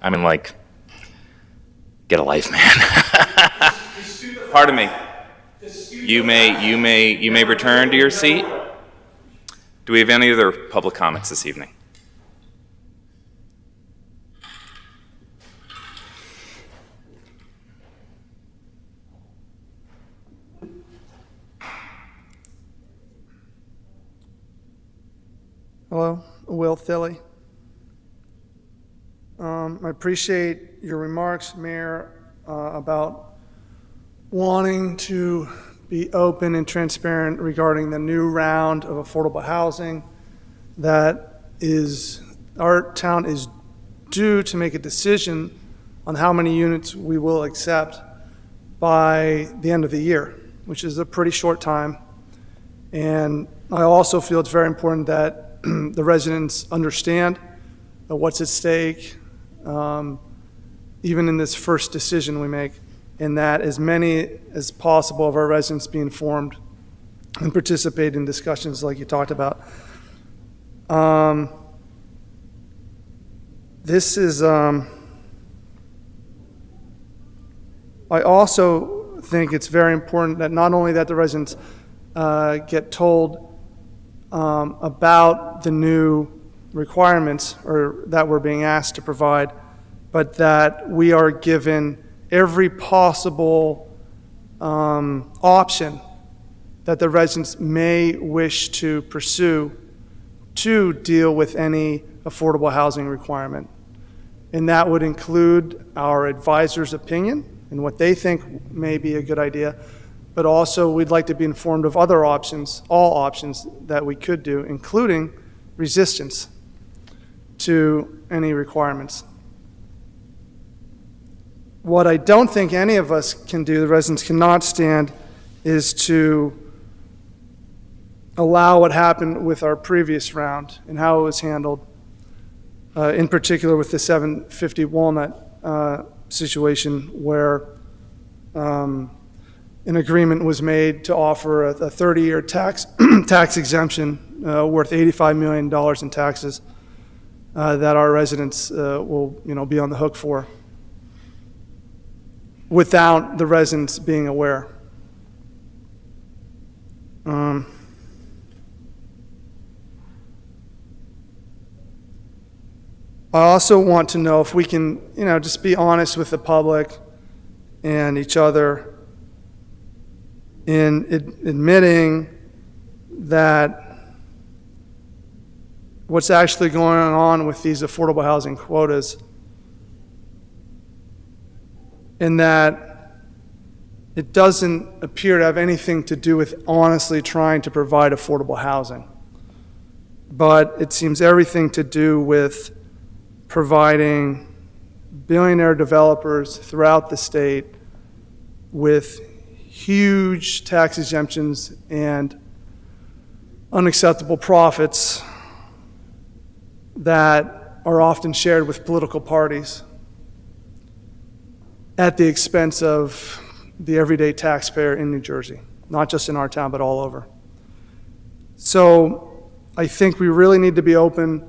I mean, like, get a life, man. Pardon me. You may return to your seat. Do we have any other public comments this evening? Hello, Will Thilly. I appreciate your remarks, Mayor, about wanting to be open and transparent regarding the new round of affordable housing that our town is due to make a decision on how many units we will accept by the end of the year, which is a pretty short time. And I also feel it's very important that the residents understand what's at stake, even in this first decision we make, and that as many as possible of our residents be informed and participate in discussions like you talked about. I also think it's very important that not only that the residents get told about the new requirements or that we're being asked to provide, but that we are given every possible option that the residents may wish to pursue to deal with any affordable housing requirement. And that would include our advisor's opinion and what they think may be a good idea, but also we'd like to be informed of other options, all options that we could do, including resistance to any requirements. What I don't think any of us can do, the residents cannot stand, is to allow what happened with our previous round and how it was handled, in particular with the 750 Walnut situation where an agreement was made to offer a 30-year tax exemption worth $85 million in taxes that our residents will be on the hook for, without the residents being aware. I also want to know if we can, just be honest with the public and each other in admitting that what's actually going on with these affordable housing quotas, and that it doesn't appear to have anything to do with honestly trying to provide affordable housing, but it seems everything to do with providing billionaire developers throughout the state with huge tax exemptions and unacceptable profits that are often shared with political parties at the expense of the everyday taxpayer in New Jersey, not just in our town, but all over. So I think we really need to be open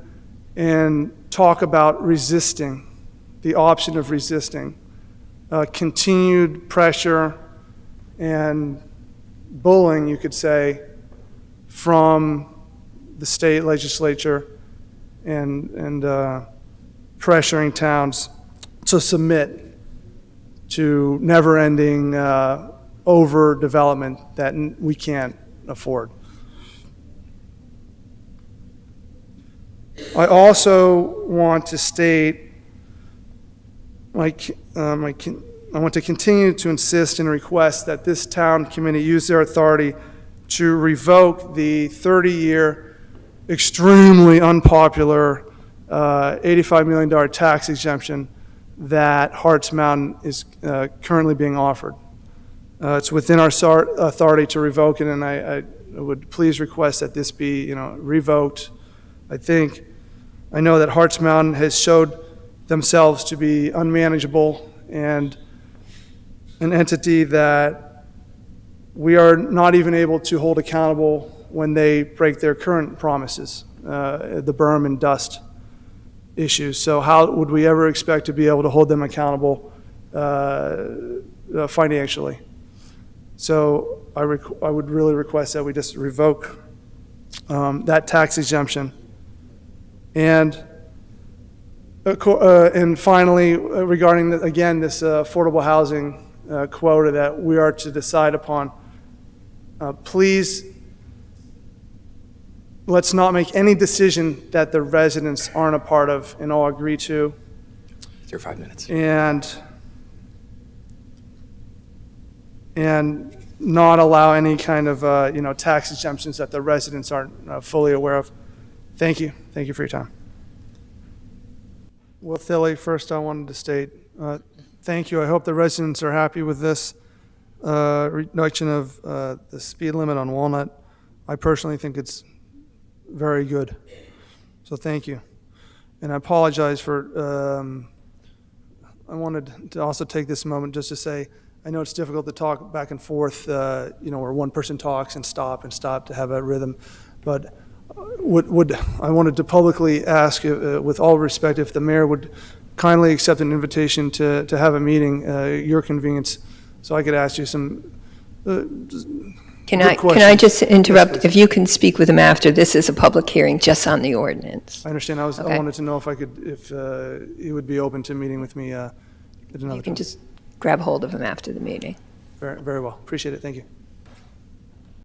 and talk about resisting, the option of resisting, continued pressure and bullying, you could say, from the state legislature and pressuring towns to submit to never-ending overdevelopment that we can't afford. I also want to state, I want to continue to insist and request that this town committee use their authority to revoke the 30-year, extremely unpopular $85 million tax exemption that Harts Mountain is currently being offered. It's within our authority to revoke it, and I would please request that this be revoked. I know that Harts Mountain has showed themselves to be unmanageable and an entity that we are not even able to hold accountable when they break their current promises. The berm and dust issues. So how would we ever expect to be able to hold them accountable financially? So I would really request that we just revoke that tax exemption. And finally, regarding, again, this affordable housing quota that we are to decide upon, please, let's not make any decision that the residents aren't a part of and all agree to. It's your 5 minutes. And not allow any kind of, tax exemptions that the residents aren't fully aware of. Thank you. Thank you for your time. Well, Thilly, first I wanted to state, thank you. I hope the residents are happy with this reduction of the speed limit on Walnut. I personally think it's very good. So thank you. And I apologize for, I wanted to also take this moment just to say, I know it's difficult to talk back and forth, where one person talks and stop to have a rhythm, but I wanted to publicly ask, with all respect, if the mayor would kindly accept an invitation to have a meeting, your convenience, so I could ask you some Can I just interrupt? Yes, if you can speak with him after, this is a public hearing just on the ordinance. I understand. I wanted to know if he would be open to meeting with me at another time. You can just grab hold of him after the meeting. Very, very well. Appreciate it. Thank you.